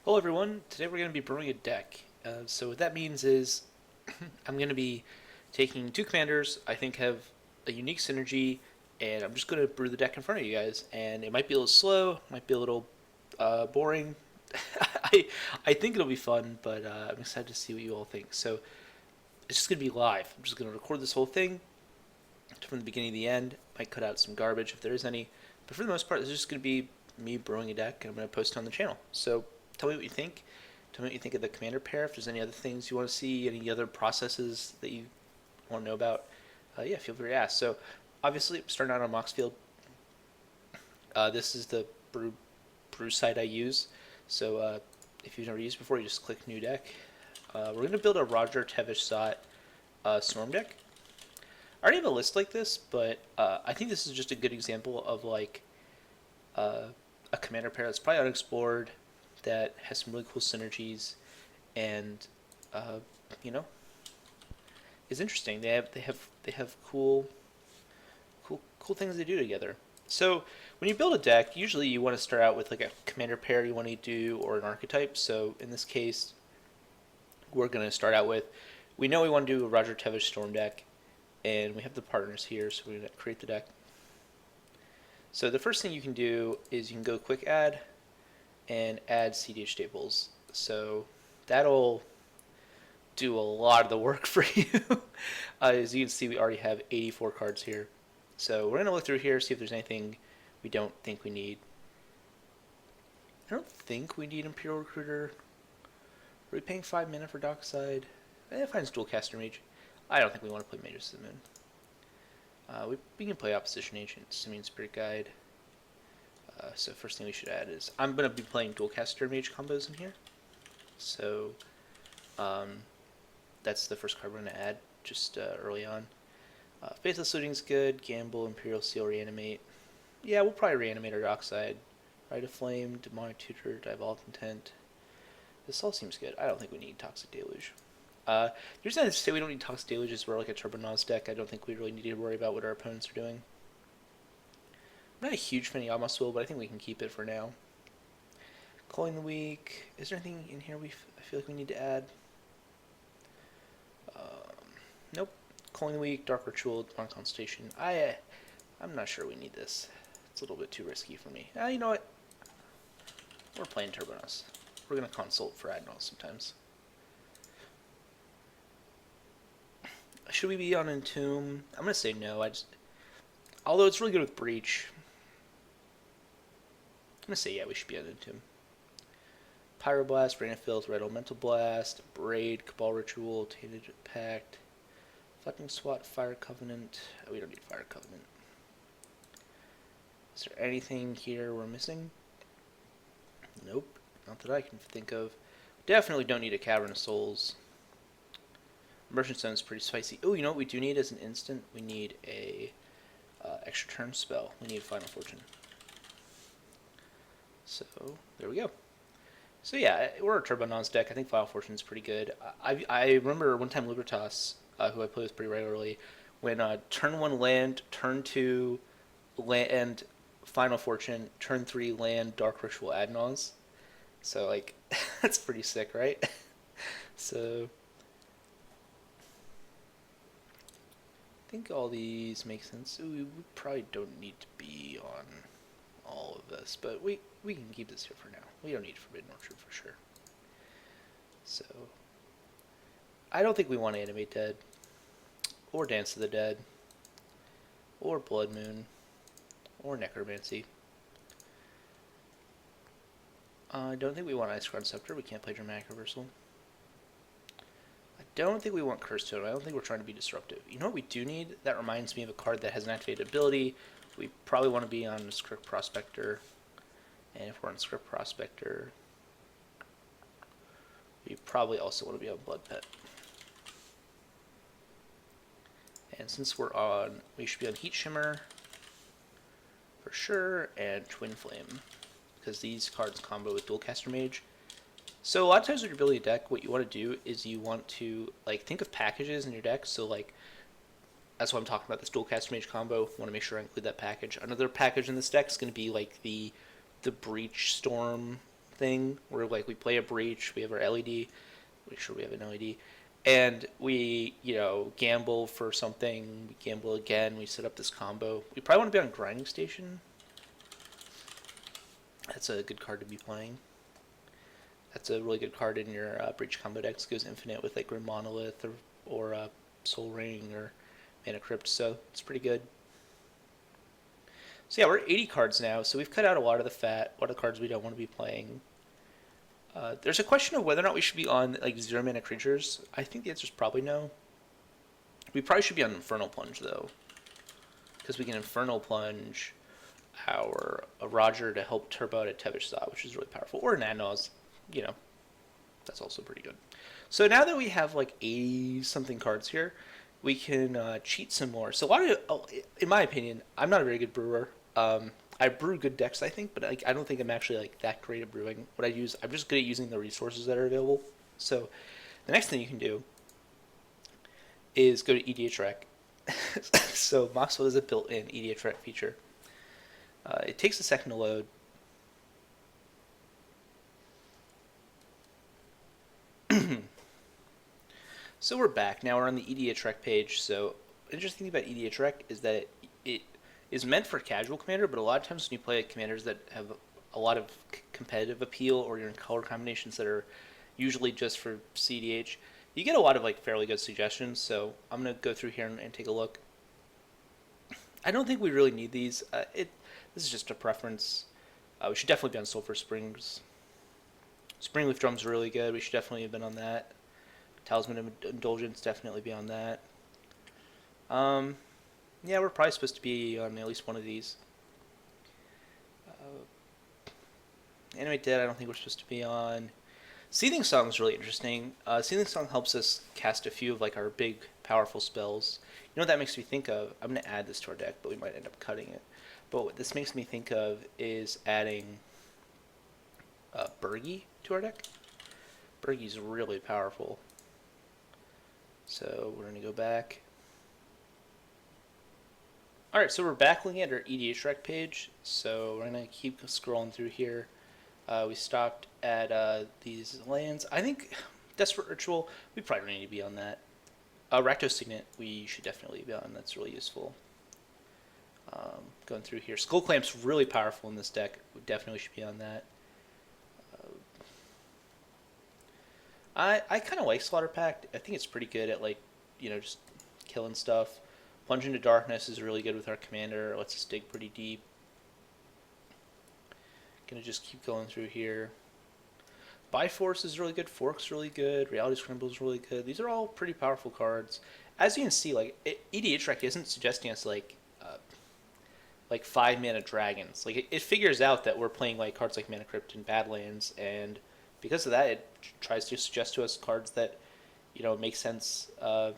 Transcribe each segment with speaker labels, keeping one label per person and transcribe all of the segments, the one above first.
Speaker 1: Hello everyone, today we're going to be brewing a deck. So what that means is I'm going to be taking two commanders I think have a unique synergy, and I'm just going to brew the deck in front of you guys. And it might be a little slow, might be a little boring. I, I think it'll be fun, but I'm excited to see what you all think. So it's just going to be live. I'm just going to record this whole thing from the beginning to the end. Might cut out some garbage if there is any, but for the most part, this is just going to be me brewing a deck, and I'm going to post it on the channel. So tell me what you think. Tell me what you think of the commander pair. If there's any other things you want to see, any other processes that you want to know about, yeah, feel free to ask. So obviously, starting out on Moxfield, this is the brew site I use. So if you've never used before, you just click new deck. We're going to build a Roger Tevish Storm deck. I already have a list like this, but I think this is just a good example of like a commander pair that's probably unexplored, that has some really cool synergies, and uh, you know, is interesting. They have cool things they do together. So when you build a deck, usually you want to start out with like a commander pair you want to do, or an archetype. So in this case, we're going to start out with, we know we want to do a Roger Tevish Storm deck, and we have the partners here, so we're going to create the deck. So the first thing you can do is you can go quick add and add CDH Staples. So that'll do a lot of the work for you. As you can see, we already have 84 cards here. So we're going to look through here, see if there's anything we don't think we need. I don't think we need Imperial Recruiter. Are we paying 5 mana for Dockside? Fine's Dualcaster Mage. I don't think we want to play Mages of the Moon. We can play Opposition Agent, Simian Spirit Guide. So first thing we should add is, I'm going to be playing Dualcaster Mage combos in here. So that's the first card we're going to add just early on. Faithless Looting's good. Gamble, Imperial Seal, Reanimate. Yeah, we'll probably reanimate our Dockside. Rite of Flame, Demonic Tutor, Diabolic Intent. This all seems good. I don't think we need Toxic Deluge. The reason I say we don't need Toxic Deluge is we're like a Turbonauz deck. I don't think we really need to worry about what our opponents are doing. I'm not a huge fan of Yamasul, but I think we can keep it for now. Calling the Week. Is there anything in here I feel like we need to add? Nope. Calling the Week, Dark Ritual, Divine Consultation. I'm not sure we need this. It's a little bit too risky for me. You know what? We're playing Turbonauz. We're going to consult for Admirals sometimes. Should we be on Entomb? I'm going to say no. Although it's really good with Breach. I'm going to say yeah, we should be on Entomb. Pyroblast, Rain of Filth, Red Elemental Blast, Braid, Cabal Ritual, Tainted Pact, Flecting Swat, Fire Covenant. Oh, we don't need Fire Covenant. Is there anything here we're missing? Nope, not that I can think of. Definitely don't need a Cavern of Souls. Merchant Stone is pretty spicy. Oh, you know what we do need as an instant? We need a extra turn spell. We need Final Fortune. So, there we go. So yeah, we're a Turbonauz deck. I think Final Fortune is pretty good. I remember one time Libertas, who I play with pretty regularly, when turn 1 land, turn 2 land Final Fortune, turn 3 land Dark Ritual Adnaz. So like, that's pretty sick, right? So I think all these make sense. Ooh, we probably don't need to be on all of this, but we can keep this here for now. We don't need Forbidden Orchard for sure. So I don't think we want to Animate Dead, or Dance of the Dead, or Blood Moon, or Necromancy. I don't think we want Icecrown Scepter. We can't play Dramatic Reversal. I don't think we want Curse Totem. I don't think we're trying to be disruptive. You know what we do need? That reminds me of a card that has an activated ability. We probably want to be on Script Prospector. And if we're on Script Prospector, we probably also want to be on Blood Pet. And since we're on, we should be on Heat Shimmer for sure, and Twin Flame, because these cards combo with Dualcaster Mage. So a lot of times when you're building a deck, what you want to do is you want to like think of packages in your deck. So like, that's why I'm talking about this Dualcaster Mage combo. I want to make sure I include that package. Another package in this deck is going to be like the Breach Storm thing where like we play a breach, we have our LED, make sure we have an LED, and we gamble for something. We gamble again. We set up this combo. We probably want to be on Grinding Station. That's a good card to be playing. That's a really good card in your breach combo decks. Goes infinite with like Grim Monolith or Soul Ring or Mana Crypt. So it's pretty good. So yeah, we're at 80 cards now. So we've cut out a lot of the fat. A lot of the cards we don't want to be playing. There's a question of whether or not we should be on like 0 mana creatures. I think the answer is probably no. We probably should be on Infernal Plunge though, because we can Infernal Plunge our Roger to help turbo out a Tevish Zot, which is really powerful, or an Adnos. That's also pretty good. So now that we have like 80 something cards here, we can cheat some more. So a lot of, in my opinion, I'm not a very good brewer. I brew good decks, I think, but I don't think I'm actually like that great at brewing. What I use, I'm just good at using the resources that are available. So the next thing you can do is go to EDHREC. So Moxel is a built-in EDHREC feature. It takes a second to load. So we're back. Now we're on the EDHREC page. So interesting thing about EDHREC is that it is meant for casual commander, but a lot of times when you play commanders that have a lot of competitive appeal, or you're in color combinations that are usually just for CDH, you get a lot of like fairly good suggestions. So I'm gonna go through here and take a look. I don't think we really need these. This is just a preference. We should definitely be on Sulphur Springs. Springleaf Drum's really good. We should definitely have been on that. Talisman of Indulgence, definitely be on that. Yeah, we're probably supposed to be on at least one of these. Animate Dead, I don't think we're supposed to be on. Seething Song is really interesting. Seething Song helps us cast a few of like our big, powerful spells. You know what that makes me think of? I'm going to add this to our deck, but we might end up cutting it. But what this makes me think of is adding Birgi to our deck. Birgi's really powerful. So we're going to go back. Alright, so we're back looking at our EDHREC page. So we're going to keep scrolling through here. We stopped at these lands. I think Desperate Ritual, we probably don't need to be on that. Rakdos Signet, we should definitely be on. That's really useful. Going through here. Skullclamp's really powerful in this deck. We definitely should be on that. I kind of like Slaughter Pact. I think it's pretty good at like, just killing stuff. Plunge into Darkness is really good with our commander. It lets us dig pretty deep. Gonna just keep going through here. Biforce is really good. Fork's really good. Reality Scramble is really good. These are all pretty powerful cards. As you can see, like EDHREC isn't suggesting us like 5-mana dragons. Like it figures out that we're playing like cards like Mana Crypt and Badlands, and because of that, it tries to suggest to us cards that make sense in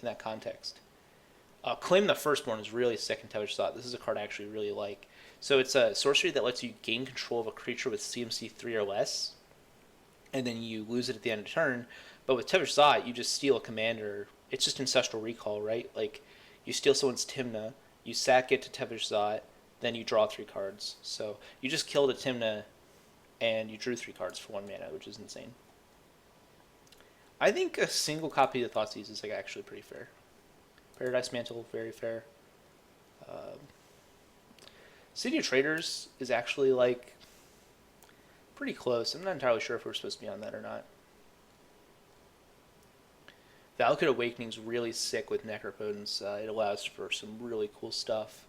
Speaker 1: that context. Claim the Firstborn is really sick in Tevish Thought. This is a card I actually really like. So it's a sorcery that lets you gain control of a creature with CMC 3 or less, and then you lose it at the end of the turn. But with Tevish Thought, you just steal a commander. It's just Ancestral Recall, right? Like, you steal someone's Tymna, you sack it to Tevish Thought, then you draw 3 cards. So you just killed a Tymna, and you drew 3 cards for 1 mana, which is insane. I think a single copy of the Thoughtseize is like actually pretty fair. Paradise Mantle, very fair. City of Traders is actually like pretty close. I'm not entirely sure if we're supposed to be on that or not. Valakut Awakening is really sick with Necropotence. It allows for some really cool stuff.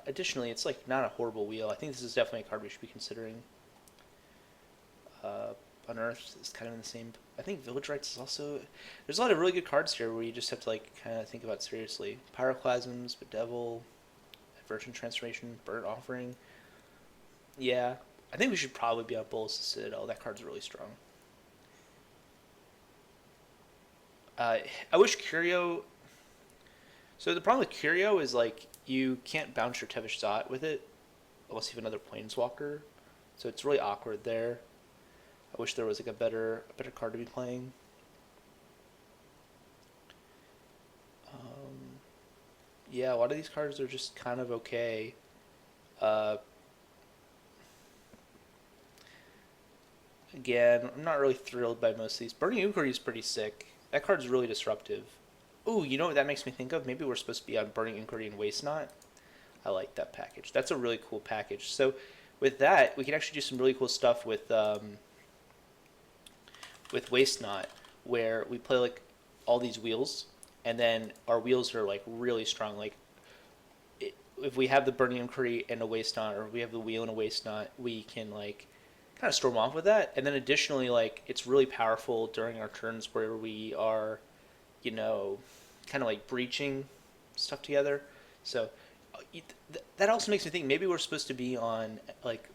Speaker 1: Additionally, it's like not a horrible wheel. I think this is definitely a card we should be considering. Unearthed is kind of in the same. I think Village Rites is also. There's a lot of really good cards here where you just have to like kind of think about seriously. Pyroclasms, Bedevil, Aversion Transformation, Burnt Offering. Yeah, I think we should probably be on Bolas Citadel. That card's really strong. I wish Curio. So the problem with Curio is like you can't bounce your Tevish Zot with it unless you have another Planeswalker. So it's really awkward there. I wish there was like a better card to be playing. Yeah, a lot of these cards are just kind of okay. Again, I'm not really thrilled by most of these. Burning Inquiry is pretty sick. That card's really disruptive. Ooh, you know what that makes me think of? Maybe we're supposed to be on Burning Inquiry and Waste Not. I like that package. That's a really cool package. So with that, we can actually do some really cool stuff with Waste Not, where we play like all these wheels, and then our wheels are like really strong. Like if we have the Burning Inquiry and a Waste Not, or we have the wheel and a Waste Not, we can like kind of storm off with that. And then additionally, like it's really powerful during our turns where we are, you know, kind of like breaching stuff together. So that also makes me think maybe we're supposed to be on like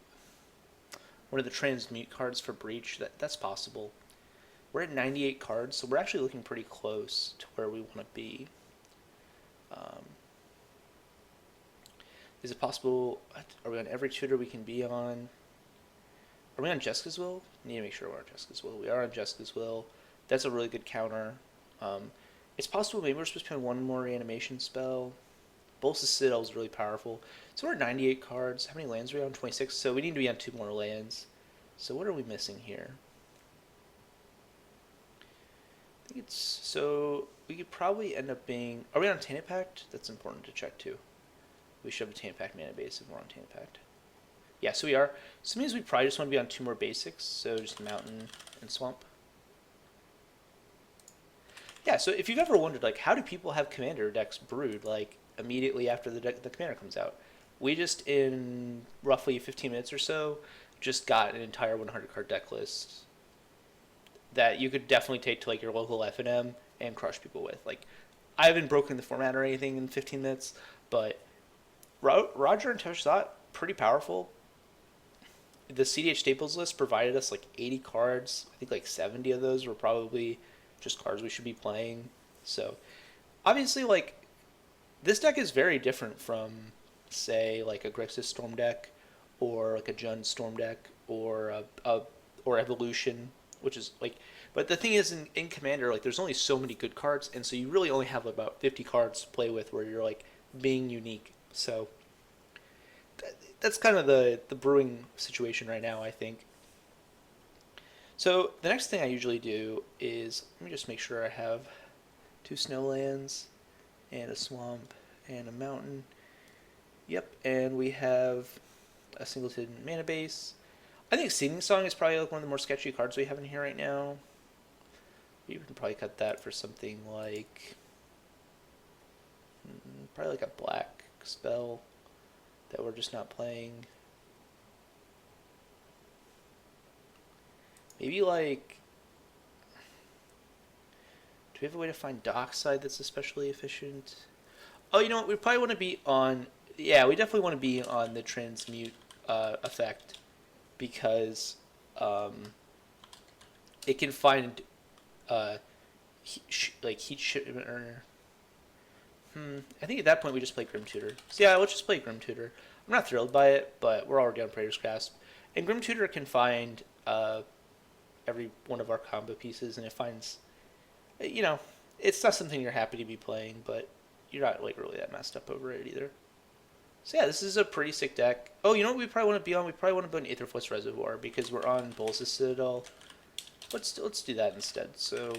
Speaker 1: one of the transmute cards for breach. That's possible. We're at 98 cards, so we're actually looking pretty close to where we want to be. Um, is it possible? Are we on every tutor we can be on? Are we on Jeska's Will? I need to make sure we're on Jeska's Will. We are on Jeska's Will. That's a really good counter. It's possible maybe we're supposed to put one more animation spell. Bolus Citadel is really powerful. So we're at 98 cards. How many lands are we on? 26. So we need to be on 2 more lands. So what are we missing here? I think it's... So we could probably end up being... Are we on Tainted Pact? That's important to check too. We should have a Tainted Pact mana base if we're on Tainted Pact. Yeah, so we are. So it means we probably just want to be on 2 more basics. So just Mountain and Swamp. Yeah, so if you've ever wondered, like, how do people have commander decks brewed, like, immediately after the commander comes out? We just, in roughly 15 minutes or so, just got an entire 100-card deck list that you could definitely take to, like, your local FNM and crush people with. Like, I haven't broken the format or anything in 15 minutes, but Roger and Tosh thought pretty powerful. The CDH Staples list provided us, like, 80 cards. I think, like, 70 of those were probably just cards we should be playing. So obviously, like, this deck is very different from, say, like a Grixis Storm deck or like a Jund Storm deck or or Evolution, which is like, but the thing is in Commander, like, there's only so many good cards, and so you really only have about 50 cards to play with where you're like being unique. So that's kind of the brewing situation right now, I think. So the next thing I usually do is, let me just make sure I have 2 snowlands and a swamp and a mountain. Yep, and we have a Singleton mana base. I think Singing Song is probably like one of the more sketchy cards we have in here right now. We can probably cut that for something like probably like a black spell that we're just not playing. Maybe like, do we have a way to find Dockside that's especially efficient? Oh, you know what? We probably want to be on, yeah, we definitely want to be on the transmute effect because it can find like heat shipment earner. I think at that point we just play Grim Tutor. So yeah, let's just play Grim Tutor. I'm not thrilled by it, but we're already on Praetor's Grasp. And Grim Tutor can find every one of our combo pieces, and it finds, you know, it's not something you're happy to be playing, but you're not like really that messed up over it either. So yeah, this is a pretty sick deck. Oh, you know what we probably want to be on? We probably want to be on Aetherflux Reservoir because we're on Bolus Citadel. Let's do that instead. So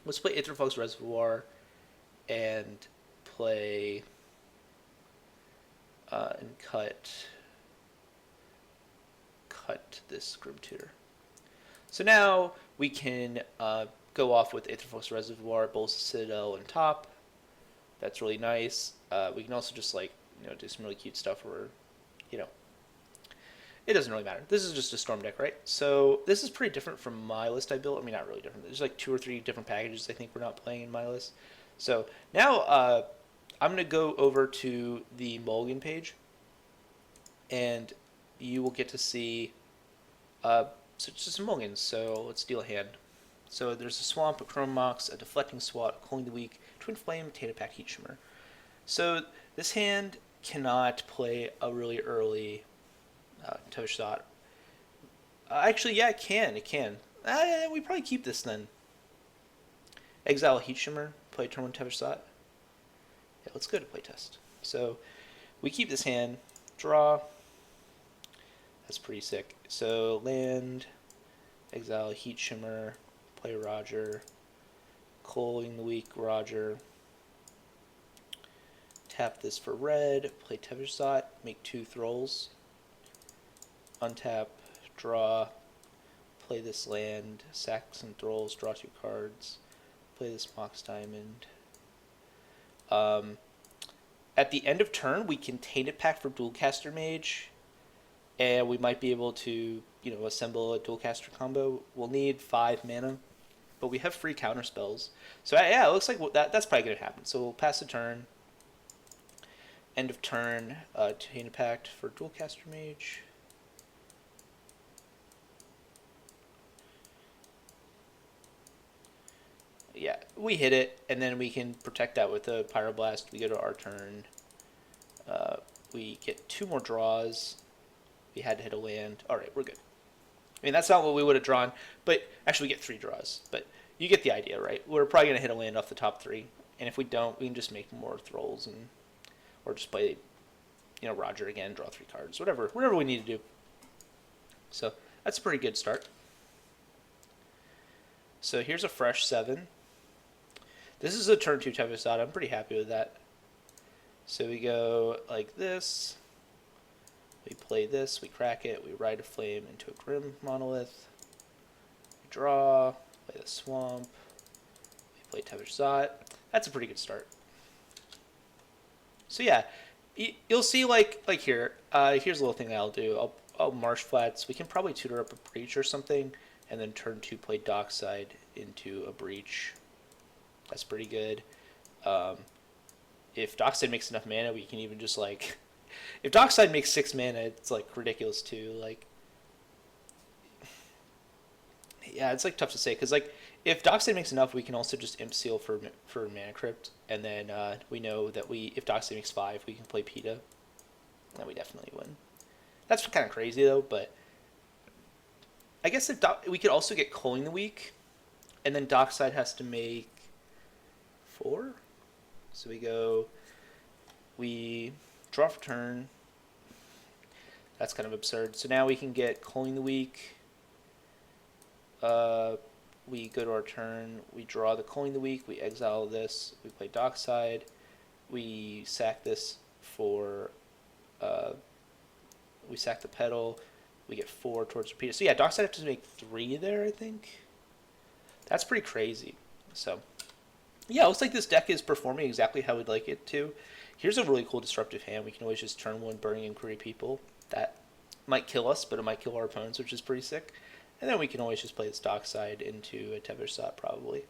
Speaker 1: let's play Aetherflux Reservoir and play and cut this Grim Tutor. So now we can go off with Aetherflux Reservoir, Bolus Citadel, and top. That's really nice. We can also just, like, you know, do some really cute stuff where, you know, it doesn't really matter. This is just a Storm deck, right? So this is pretty different from my list I built. I mean, not really different. There's like 2 or 3 different packages I think we're not playing in my list. So now I'm going to go over to the Mulligan page, and you will get to see just some mulligans. So let's deal a hand. So there's a Swamp, a Chrome Mox, a Deflecting Swat, a Cooling the Weak, Twin Flame, Tainted Pact, Heat Shimmer. So this hand cannot play a really early Tosh Thought. Actually, yeah, it can. It can. We probably keep this then. Exile Heat Shimmer, play turn 1 Tosh Thought. Yeah, let's go to playtest. So we keep this hand. Draw. That's pretty sick. So land. exile Heat Shimmer, play Roger, Culling the Weak Roger, tap this for red, play Teversot, make 2 Thralls, untap, draw, play this land, sack some Thralls, draw 2 cards, play this Mox Diamond. At the end of turn, we can Tainted Pact for Dualcaster Mage, and we might be able to, assemble a Dualcaster combo. We'll need 5 mana, but we have free counter spells. So yeah, it looks like that's probably going to happen. So we'll pass the turn. End of turn, Tainted Pact for Dualcaster Mage. Yeah, we hit it, and then we can protect that with a Pyroblast. We go to our turn. We get 2 more draws. We had to hit a land. All right, we're good. I mean, that's not what we would have drawn, but actually we get 3 draws. But you get the idea, right? We're probably going to hit a land off the top 3, and if we don't, we can just make more Thralls, or just play, Roger again, draw 3 cards, whatever we need to do. So that's a pretty good start. So here's a fresh 7. This is a turn 2 Teversot. I'm pretty happy with that. So we go like this. We play this. We crack it. We ride a flame into a Grim Monolith. We draw. Play the Swamp. We play Teversot. That's a pretty good start. So yeah, you'll see like here. Here's a little thing that I'll do. I'll Marsh Flats. We can probably tutor up a Breach or something, and then turn 2 play Dockside into a Breach. That's pretty good. If Dockside makes enough mana, we can even just if Dockside makes 6 mana, it's ridiculous too. Yeah, it's tough to say because if Dockside makes enough, we can also just Imp Seal for Mana Crypt, and then we know that if Dockside makes 5, we can play PETA, and we definitely win. That's kind of crazy though, but I guess we could also get Culling the Weak, and then Dockside has to make 4. So we draw for turn. That's kind of absurd. So now we can get Culling the Weak. We go to our turn. We draw the Culling the Weak. We exile this. We play Dockside. We sack this for. We sack the Petal. We get 4 towards Repeater. So yeah, Dockside has to make 3 there, I think. That's pretty crazy. So yeah, it looks like this deck is performing exactly how we'd like it to. Here's a really cool disruptive hand. We can always just turn 1 Burning Inquiry people. That might kill us, but it might kill our opponents, which is pretty sick. And then we can always just play this Dockside into a Teversot, probably.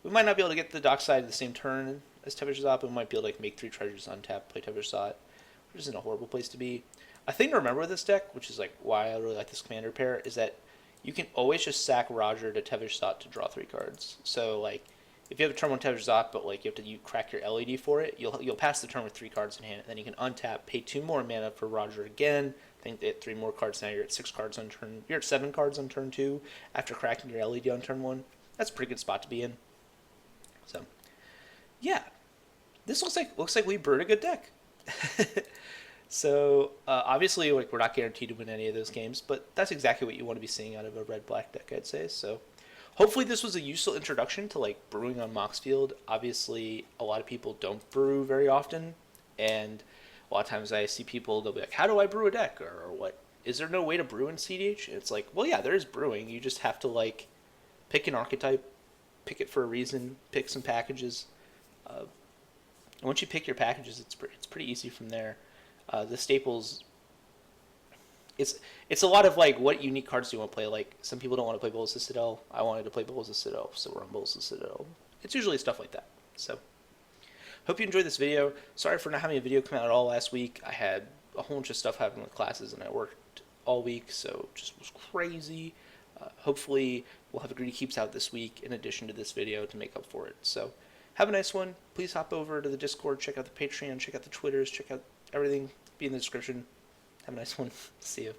Speaker 1: We might not be able to get the Dockside the same turn as Teversot, but we might be able to make 3 treasures untap, play Teversot, which isn't a horrible place to be. A thing to remember with this deck, which is why I really like this commander pair, is that you can always just sack Roger to Teversot to draw 3 cards. So if you have a turn 1 Teversot, but you have to crack your LED for it, you'll pass the turn with 3 cards in hand, and then you can untap, pay 2 more mana for Roger again. I think that 3 more cards now. You're at 6 cards on turn. You're at 7 cards on turn 2 after cracking your LED on turn 1. That's a pretty good spot to be in. So, yeah, this looks like we brewed a good deck. So obviously, we're not guaranteed to win any of those games, but that's exactly what you want to be seeing out of a red-black deck, I'd say. So hopefully this was a useful introduction to brewing on Moxfield. Obviously, a lot of people don't brew very often, and a lot of times I see people, they'll be like, how do I brew a deck? Or what? Is there no way to brew in CDH? And it's well, yeah, there is brewing. You just have to pick an archetype, pick it for a reason, pick some packages. And once you pick your packages, it's pretty easy from there. The staples, it's a lot of what unique cards do you want to play? Some people don't want to play Bolas the Citadel. I wanted to play Bolas the Citadel, so we're on Bolas the Citadel. It's usually stuff like that. So hope you enjoyed this video. Sorry for not having a video come out at all last week. I had a whole bunch of stuff happening with classes, and I worked all week, so it just was crazy. Hopefully we'll have a Greedy Keeps out this week in addition to this video to make up for it. So have a nice one. Please hop over to the Discord, check out the Patreon, check out the Twitters, check out everything. Be in the description. Have a nice one. See you.